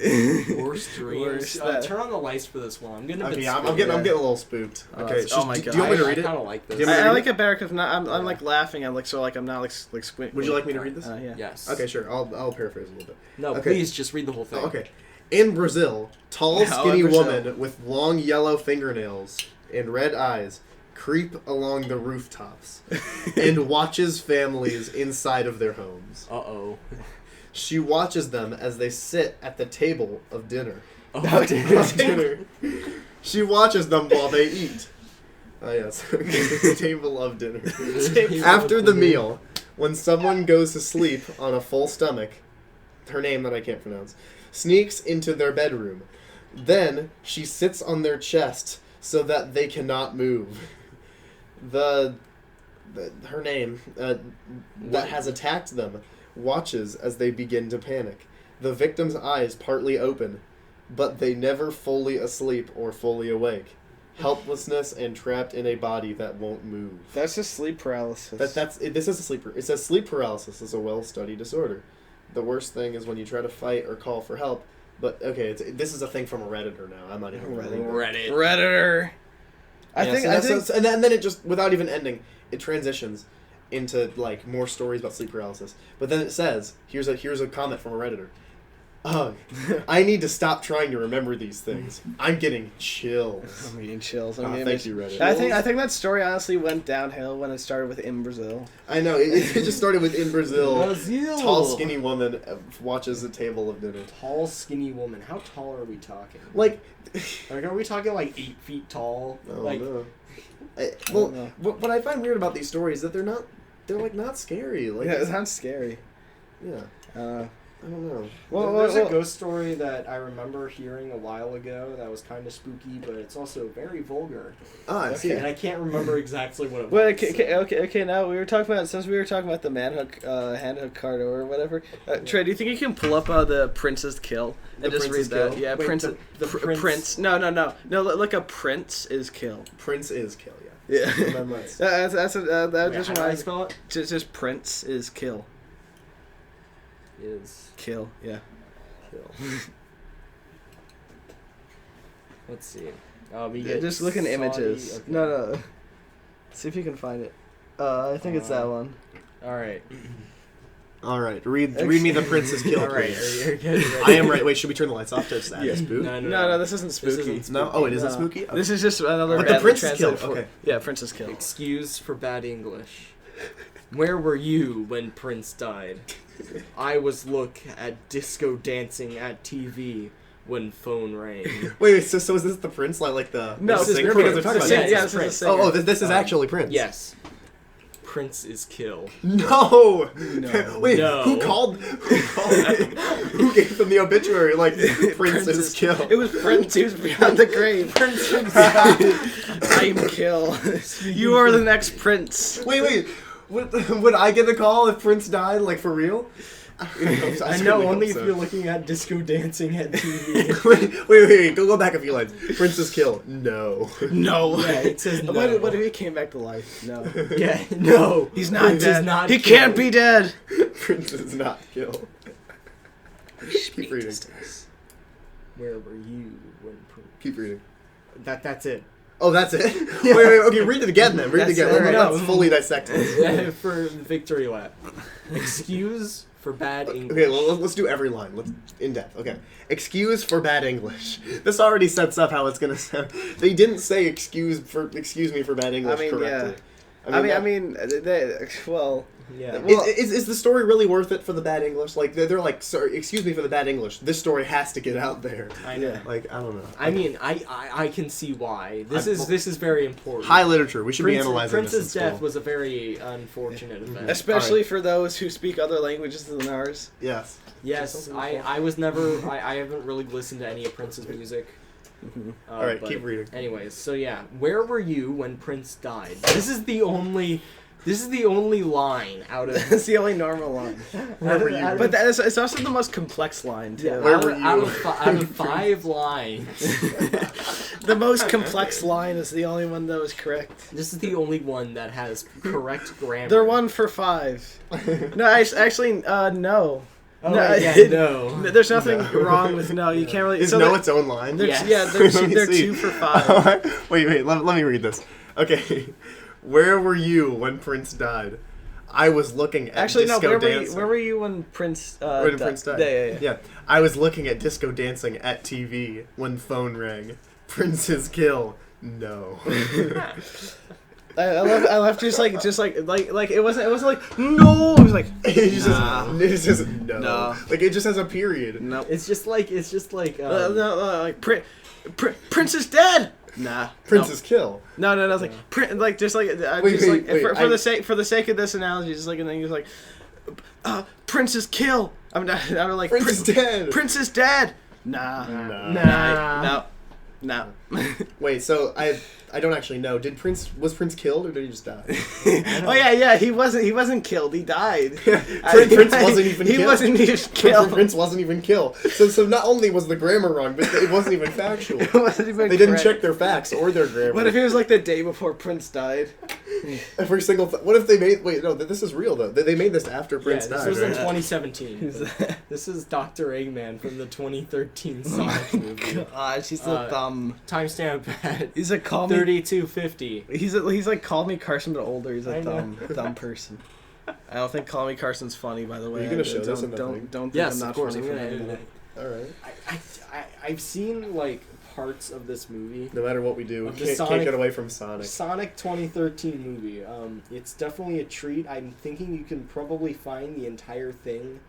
A: Worst dreams.
D: Worst, that-
A: Turn on the lights for this one. I'm getting a bit
C: Okay, I'm
A: spooked.
C: getting a little spooked.
D: Oh,
C: Okay,
D: that's- oh my
C: do
D: God.
C: you want me to read
A: I
C: it?
A: kind of like this.
C: Do you want me to
D: I
C: read
D: like
C: it?
D: it better because I'm like laughing. I'm not like squint.
C: Would you like me to read this?
D: Yeah.
A: Yes.
C: Okay, sure. I'll paraphrase a little bit.
A: No,
C: Okay.
A: please just read the whole thing.
C: Oh, okay. In Brazil, tall,
D: Oh, in
C: skinny
D: Brazil.
C: woman with long yellow fingernails and red eyes creep along the rooftops and watches families inside of their homes.
A: Uh-oh.
C: She watches them as they sit at the table of dinner.
A: Oh,
C: Dinner. She watches them while they eat. Oh yes, the table of dinner. After the meal, when someone goes to sleep on a full stomach, her name that I can't pronounce, sneaks into their bedroom. Then she sits on their chest so that they cannot move. Her name that has attacked them watches as they begin to panic. The victim's eyes partly open, but they never fully asleep or fully awake. Helplessness and trapped in a body that won't move.
D: That's just sleep paralysis.
C: This is a sleeper. It says sleep paralysis is a well-studied disorder. The worst thing is when you try to fight or call for help. But okay, this is a thing from a Redditor now. I'm not even
A: Reddit.
D: Redditor. I think
C: and then it just without even ending, it transitions into like more stories about sleep paralysis. But then it says, here's a comment from a Redditor. I need to stop trying to remember these things. I'm getting chills.
D: I'm getting chills.
C: Thank you, Reddit.
D: I think that story honestly went downhill when it started with in Brazil.
C: I know it just started with in Brazil.
A: Brazil.
C: Tall, skinny woman watches a table of dinner.
A: Tall, skinny woman. How tall are we talking?
C: Like,
A: Are we talking like 8 feet tall?
C: oh
A: like,
C: no.
D: don't know.
C: What I find weird about these stories is that they're like not scary. Like,
D: Yeah, it sounds scary.
C: yeah, I don't know.
A: there's a ghost story that I remember hearing a while ago that was kind of spooky, but it's also very vulgar.
C: I see.
A: And I can't remember exactly what it was.
D: Well, okay. Now we were talking about the manhook, handhook card or whatever. Trey, do you think you can pull up the Prince's Kill and
C: The
D: just
C: Prince's
D: read that?
C: Kill?
D: Yeah,
A: Wait,
D: Prince.
A: the Prince-
D: Prince. No. Look up Prince is Kill.
C: Prince is kill. Yeah.
D: Yeah.
C: And then let's-
D: That
A: Wait,
D: just
A: how do I
D: reminds.
A: spell it?
D: Just Prince is Kill.
A: is
D: Kill. Yeah.
A: kill. Let's see. We
D: Yeah,
A: get
D: just look in
A: Saudi-
D: images.
A: okay.
D: No. See if you can find it. I think it's that one.
A: All right.
C: All right, read me the Prince's Kill,
A: All right.
C: please.
A: Are you ready?
C: I am right. Wait, should we turn the lights off to add
D: Yeah.
C: spook?
D: No, this isn't spooky.
A: isn't
C: No? Oh, it isn't
D: No.
C: spooky? Okay.
D: This is just another
C: But the
D: badly
C: Prince's Kill,
D: translated for-
C: okay.
D: Yeah, Prince's Kill.
A: Excuse for bad English. Where were you when Prince died? I was look at disco dancing at TV when phone rang.
C: Wait, so is this the Prince, like the
D: No,
C: the
D: this is
C: singer?
D: Prince.
C: Because they're talking
A: This
C: about
A: is-
D: Yeah,
A: yeah,
D: this is a
A: Prince.
D: singer.
C: Oh, this is actually Prince.
A: Yes. Prince is kill.
C: No.
D: No.
C: Wait,
A: No.
C: who called? Who gave them the obituary? Like Prince's Kill.
D: It was Prince. He was beyond the grave. I am Kill. You are the next Prince.
C: Wait. Would I get a call if Prince died? Like for real?
A: I know, only if you're looking at disco dancing at TV.
C: wait. Go back a few lines. Prince's Kill. No.
D: No.
A: Yeah, it says no.
D: What if he came back to life? No.
A: Yeah, no.
D: He's not
A: Prince
D: dead.
A: Is not
D: he
A: killed.
D: can't be dead.
C: Prince is not Kill. Keep reading.
A: Where were you when Prince...
C: Keep reading.
A: That's it.
C: Oh, that's it? Wait, okay, read it again then. Read it
D: That's
C: again.
D: it.
C: Let's
A: No.
C: fully dissect this.
A: Yeah, for victory lap. Excuse for bad English.
C: Okay, well, let's do every line. Let's in depth. Okay. Excuse for bad English. This already sets up how it's gonna sound. They didn't say excuse me for bad English correctly.
D: Well,
A: Yeah.
D: Well-
C: Is the story really worth it for the bad English? Like they're like, sorry, excuse me for the bad English. This story has to get out there.
A: I know.
D: Yeah.
C: Like I don't know.
A: I mean, I can see why. This is very important.
C: High literature. We should be analyzing
A: Prince's
C: this in
A: death
C: school.
A: was a very unfortunate event.
D: especially for those who speak other languages than ours.
C: Yes.
A: Yes, I was never. I haven't really listened to any of Prince's music.
C: All right,
A: but
C: keep reading.
A: Anyways, so yeah, where were you when Prince died? This is the only line out of.
D: That's the only normal line.
C: Where were you?
D: But it's also the most complex line too.
A: Yeah,
C: Where
A: out,
C: were
A: of, out,
C: you?
A: of, out of 5 lines,
D: The most complex line is the only one that was correct.
A: this is the only one that has correct grammar.
D: They're 1 for 5. No, actually, no.
A: Oh,
D: No,
A: right, yeah, no.
D: There's nothing
C: No.
D: wrong with no. You can't really.
C: Is
D: so
C: no
D: they're-
C: its own line?
D: they're-
A: Yes.
D: Yeah,
C: Let me
D: they're
C: see.
D: 2 for 5.
C: Wait. Let me read this. Okay. Where were you when Prince died? I was looking at
D: Actually, no.
C: disco
D: Where
C: dancing.
D: were you when Prince?
C: When Prince died?
D: Yeah.
C: I was looking at disco dancing at TV when phone rang. Prince's Kill. No.
D: I left just like it wasn't like no. It was like
C: It
D: nah.
C: just no.
D: No.
C: Like it just has a period.
D: Nope.
A: It's just like
D: Like Prince is dead. Nah.
C: Prince's Kill.
D: No. It's like like just like I
C: Wait,
D: just
C: wait,
D: like
C: wait,
D: for the sake of this analogy, just like and then he was like, Prince's kill. I'm like
C: Prince is dead.
D: Prince is dead. Nah.
A: Nah.
D: No.
C: Wait, so I don't actually know. Was Prince killed or did he just die?
D: Oh yeah. He wasn't killed. He died.
C: Prince wasn't even
D: He
C: killed.
D: wasn't even killed.
C: Prince wasn't even killed. So not only was the grammar wrong, but it wasn't even factual.
D: It wasn't even
C: They didn't
D: correct.
C: check their facts or their grammar.
D: What if it was like the day before Prince died?
C: Every single what if they made wait no this is real though they made this after Prince
A: this
C: died
A: was in
C: right?
A: 2017.
D: Who's
A: but
D: that?
A: This is Dr. Eggman from the 2013 Sonic movie.
D: God, she's so dumb.
A: Timestamp at
D: He's a call me.
A: 3250.
D: He's like call me Carson but older. He's
A: I
D: a
A: know.
D: dumb person. I don't think Call Me Carson's funny, by the way.
C: Are you gonna show this
D: Don't-
C: in the
D: don't
C: thing?
D: don't think
A: Yes,
D: I'm not
A: of course.
D: funny
A: I'm
D: for
A: gonna
D: that.
A: edit it.
C: Alright.
A: I've seen like parts of this movie.
C: No matter what we do, we
A: Of the
C: can't
A: Sonic-
C: get away from Sonic.
A: Sonic 2013 movie. It's definitely a treat. I'm thinking you can probably find the entire thing.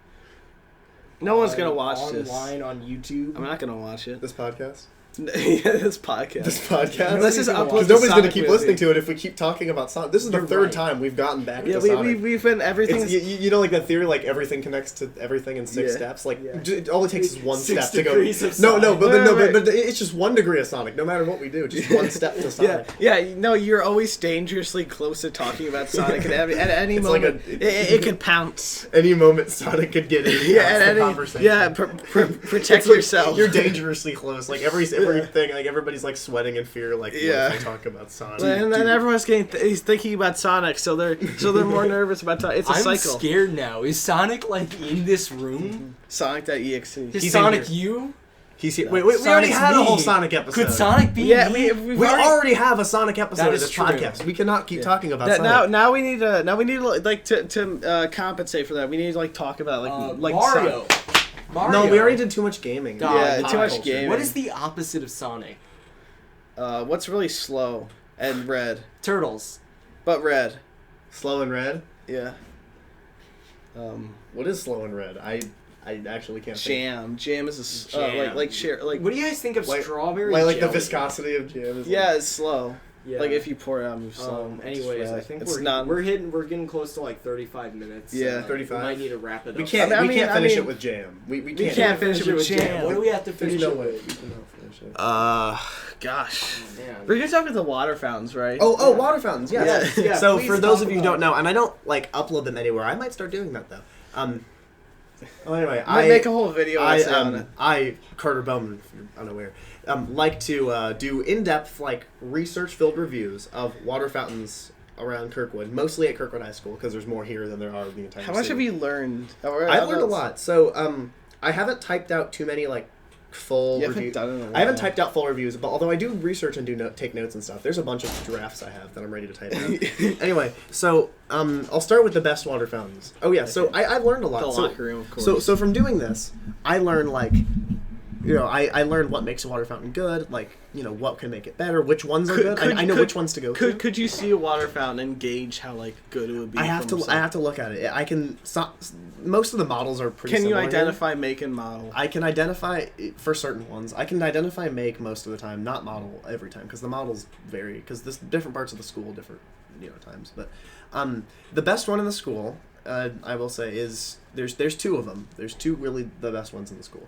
D: No one's gonna watch this.
A: online on YouTube.
D: I'm not gonna watch it.
C: This podcast?
D: Yeah, this podcast.
C: This podcast?
D: Let's just upload
C: Because
D: the
C: nobody's going to
D: Sonic
C: keep
D: movie.
C: listening to it if we keep talking about Sonic. This is the
A: You're
C: third
A: right.
C: time we've gotten back
D: Yeah,
C: to Sonic.
D: we've been everything.
C: It's, you know, like that theory, like everything connects to everything in 6
D: Yeah.
C: steps. Like
A: Yeah.
C: all it takes is one
A: 6
C: step to go.
A: degrees of
C: No,
A: Sonic.
C: but it's just 1 degree of Sonic. No matter what we do, just one step to Sonic.
D: Yeah. No, you're always dangerously close to talking about Sonic, and at any
C: It's like
D: moment it could pounce.
C: Any moment, Sonic could get in.
D: Yeah,
C: That's
D: at
C: the
D: any
C: conversation.
D: protect
C: It's like
D: yourself.
C: You're dangerously close. Like every everything. Like everybody's like sweating in fear. Like
D: Yeah.
C: what if I talk about Sonic?
D: And then everyone's he's thinking about Sonic, so they're more nervous about Sonic. It's a
A: I'm
D: cycle.
A: scared now. Is Sonic like in this room?
D: Sonic.exe.
A: Is
C: He's in
A: Sonic
C: here.
A: you?
C: He's here. Wait, we already
A: Sonic's
C: had a whole
A: me.
C: Sonic episode.
A: Could Sonic be
D: Yeah,
A: me?
C: We already have a Sonic episode
A: That
C: of
A: is
C: this
A: true.
C: podcast. We cannot keep talking about Sonic.
D: Now we need to like to compensate for that. We need to like talk about like
A: Mario.
D: Sonic.
A: Mario.
C: No, we already did too much gaming.
A: Dog,
D: Yeah,
A: pop
D: too much
A: culture.
D: gaming.
A: What is the opposite of Sonic?
D: What's really slow and red,
A: Turtles.
D: but red.
C: Slow and red.
D: Yeah.
C: What is slow and red? I actually can't. Think.
D: Jam is a
A: Jam.
D: like share like
A: What do you guys think of
C: Like-
A: strawberry
C: Like the
A: jelly?
C: viscosity of jam. Is
D: yeah, it's slow.
A: Yeah.
D: Like if you pour it out, moves slow.
A: Anyways, I think
D: it's
A: we're
D: not.
A: we're getting close to like 35 minutes.
D: Yeah.
C: 35.
A: We might need to wrap it up.
C: we can't.
D: I
C: we
D: mean-
C: can't
D: I
C: finish
D: mean-
C: it with jam. We can't.
D: can't finish it with jam.
A: What do we have to
C: There's
A: finish
C: no
A: it
C: way.
A: with?
C: We cannot finish it.
D: Gosh.
A: Man.
D: We're gonna talk about the water fountains, right?
C: Oh, water fountains. Yes.
A: Yeah,
C: So
A: please
C: for those
A: talk
C: of you who
A: about
C: don't know, and I don't like upload them anywhere. I might start doing that though. Well, anyway,
D: I might make a whole video essay on it.
C: I Carter Bowman, if you're unaware, like to do in-depth, like research-filled reviews of water fountains around Kirkwood, mostly at Kirkwood High School, because there's more here than there are in the entire
D: How much
C: city.
D: have you learned?
C: I've learned a lot. So I haven't typed out too many like full
D: You haven't
C: reviews.
D: done it in a while.
C: I haven't typed out full reviews, but although I do research and take notes and stuff, there's a bunch of drafts I have that I'm ready to type out. Anyway, so I'll start with the best water fountains. Oh yeah, so I've learned a lot.
D: The
C: So-
D: locker room, of course.
C: So from doing this, I learned like, I learned what makes a water fountain good, like what can make it better, which ones are good. I know which ones to go to.
D: Could you see a water fountain and gauge how like good it would be?
C: I have to look at it. I can. Most of the models are pretty.
D: Can you
C: similar here.
D: identify make and model?
C: I can identify for certain ones. I can identify make most of the time, not model every time, because the models vary. Because this different parts of the school, different times. But the best one in the school, I will say, is there's two of them. There's two really the best ones in the school.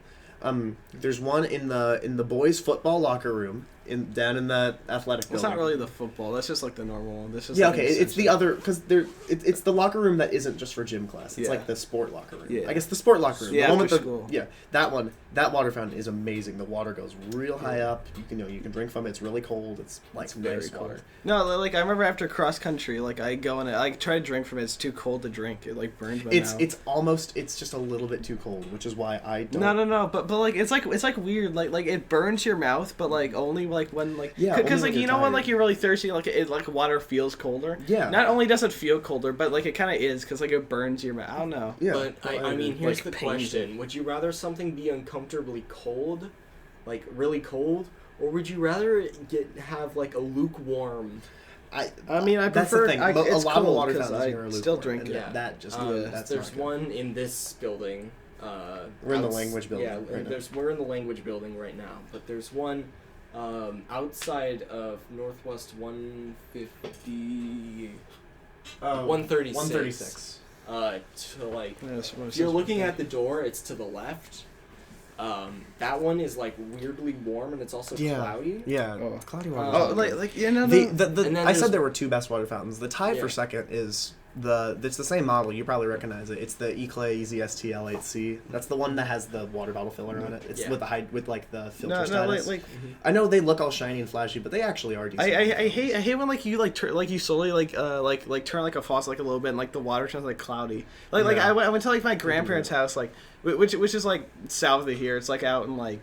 C: There's one in the boys' football locker room down in the athletic building.
D: It's not really the football. That's just like the normal one. This is
C: Yeah,
D: like
C: okay.
D: an
C: It's the
D: extension.
C: other because it's the locker room that isn't just for gym class. It's
D: Yeah.
C: like the sport locker room.
D: Yeah.
C: I guess the sport locker room.
D: Yeah,
C: the one
D: after
C: with
D: school.
C: Yeah, that one. That water fountain is amazing. The water goes real high up. You can you can drink from it. It's really cold. It's like
D: very
C: nice
D: cold.
C: water.
D: No, like I remember after cross country, like I go and I try to drink from it. It's too cold to drink. It like burns my mouth.
C: It's just a little bit too cold, which is why I don't.
D: No, but like it's like weird. Like it burns your mouth, but like only like when like
C: Yeah,
D: because
C: only
D: like
C: when
D: you
C: you're
D: know when
C: tired.
D: like you're really thirsty, like water feels colder.
C: Yeah.
D: Not only does it feel colder, but like it kind of is because like it burns your mouth. I don't know.
C: Yeah.
A: But I mean, here's
D: Like
A: the
D: pains
A: question: would you rather something be uncomfortably cold, like really cold, or would you rather have like a lukewarm?
D: I mean, I
C: That's
D: prefer.
C: the thing.
D: I,
C: a
D: it's
C: lot of
D: cold
C: water
D: 'cause
C: fountains here
D: I
C: are
D: still
C: lukewarm,
D: drink
C: and
D: it.
A: Yeah.
C: That just that's
A: There's
C: not good.
A: one in this building.
C: We're in the language building
A: Yeah,
C: right now.
A: we're in the language building right now, but there's one outside of Northwest 150, 136.
C: 136.
A: To like,
D: Yeah, that's what
A: if you're
D: it says.
A: looking at the door, it's to the left. That one is like weirdly warm and it's also cloudy.
C: Yeah,
D: Oh.
C: cloudy water.
D: Oh, like yeah, no.
C: The
A: And then
C: I
A: there's-
C: said there were two best water fountains. The tie for
A: Yeah.
C: second is it's the same model. You probably recognize it. It's the Eclay EZSTL8C. That's the one that has the water bottle filler on it. It's
A: Yeah.
C: with like the filter
D: no,
C: status.
D: like
C: I know they look all shiny and flashy, but they actually are decent.
D: I hate when like you like you slowly like turn like a faucet like a little bit and like the water turns like cloudy. Like
C: Yeah.
D: I went to like my grandparents' house like which is like south of here. It's like out in like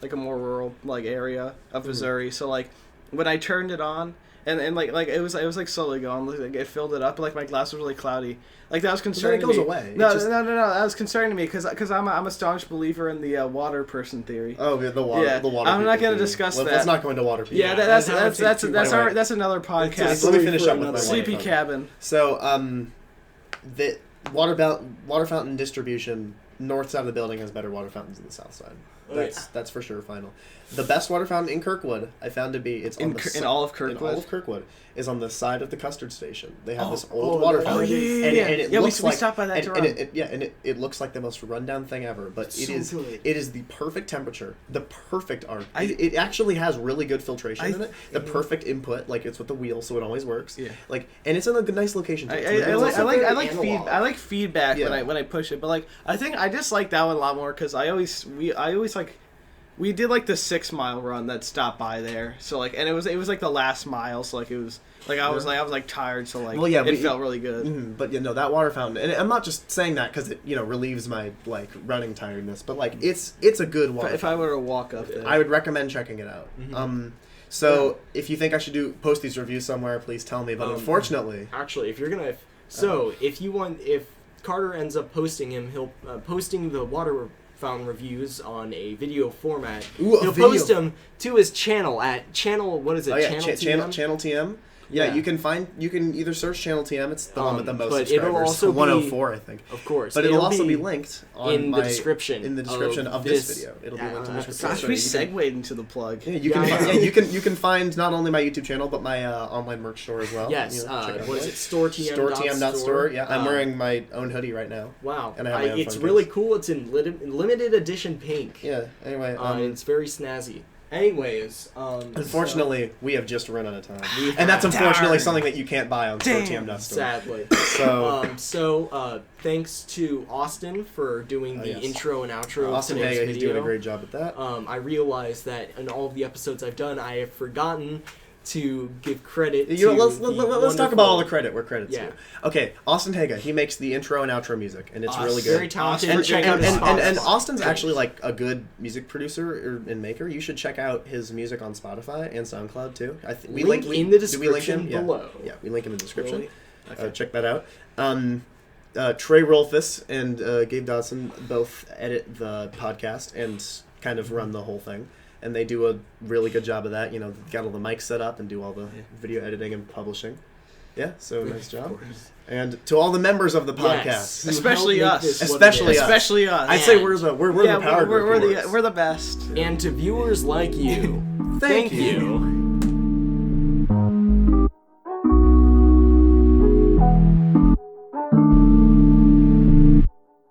D: a more rural like area of Missouri. So like when I turned it on. And like it was like slowly going, like it filled it up, but like my glass was really cloudy. Like that was concerning.
C: Then it goes
D: to me.
C: away.
D: No,
C: It just-
D: no, that was concerning to me because I'm a staunch believer in the water person theory.
C: Oh, yeah, the water.
D: Yeah.
C: The water.
D: I'm not
C: people
D: gonna
C: theory.
D: discuss
C: Let's
D: that.
C: not go into water. people.
D: Yeah,
A: that's how it takes two-
D: that's another podcast.
C: Let me finish up with my
D: Sleepy
C: water
D: Cabin.
C: So, the water fountain distribution, north side of the building has better water fountains than the south side. That's for sure final. The best water fountain in Kirkwood, I found to be
D: In all of Kirkwood?
C: In all of Kirkwood is on the side of the custard station. They have this
A: Oh,
C: old water
A: oh,
C: fountain.
D: yeah.
C: And it
D: Yeah, we
C: looks like,
D: stopped by that to
C: and
D: run.
C: it looks like the most rundown thing ever. But
A: So good.
C: it is the perfect temperature, the perfect art.
D: I-
C: It actually has really good filtration in it. The
A: Mhm.
C: perfect input, like it's with the wheel, so it always works.
D: Yeah.
C: Like, and it's in a good, nice location. too. It's in the
D: I
C: middle of
D: like
C: something.
A: analog.
D: I like feedback
C: Yeah.
D: when I push it, but like I think I just like that one a lot more because I always like we did like the 6 mile run that stopped by there. So like, and it was like the last mile. So like it was like I was tired. So like, it felt really good.
C: But that water fountain, and I'm not just saying that because it relieves my like running tiredness, but like it's a good water.
D: If I were to walk up there,
C: I would recommend checking it out. So if you think I should post these reviews somewhere, please tell me. But unfortunately,
A: actually, if you're gonna, if Carter ends up posting he'll posting the water fountain reviews on a video format. He'll post them to his channel at channel. What is it?
C: Channel TM. Yeah, you can either search Channel TM, it's the one with the most
A: but
C: subscribers.
A: It'll also
C: 104, I think.
A: Of course.
C: But it'll also be linked
A: in the description.
C: In the description of this video. It'll be linked in the description.
D: Gosh, we segued into the plug.
C: Yeah, you can find not only my YouTube channel, but my online merch store as well.
A: Yes. What is it?
C: StoreTM.store. Yeah, I'm wearing my own hoodie right now.
A: Wow.
C: And I have my own
A: it's really cool. It's in limited edition pink.
C: Yeah, anyway.
A: It's very snazzy. Anyways,
C: unfortunately, we have just run out of time, and that's unfortunately something that you can't buy on StoreTM.store.
A: Sadly. Thanks to Austin for doing the intro and outro.
C: Austin
A: of today's
C: Haga,
A: video.
C: he's doing a great job at that.
A: I realized that in all of the episodes I've done, I have forgotten to give credit
C: let's talk about all the credit where credit's due.
A: Yeah.
C: Okay, Austin Haga, he makes the intro and outro music, and it's really good.
A: Very talented.
C: And Austin's actually like a good music producer and maker. You should check out his music on Spotify and SoundCloud too.
A: We link in the description below.
C: Yeah, we link in the description.
A: Really? Okay.
C: Check that out. Trey Rolfus and Gabe Dodson both edit the podcast and kind of run the whole thing. And they do a really good job of that. Got all the mics set up and do all the video editing and publishing. Yeah, so nice job. And to all the members of the podcast,
D: especially us.
C: Especially us. I'd say we're the powered
D: we're the best.
A: And to viewers like you, thank you.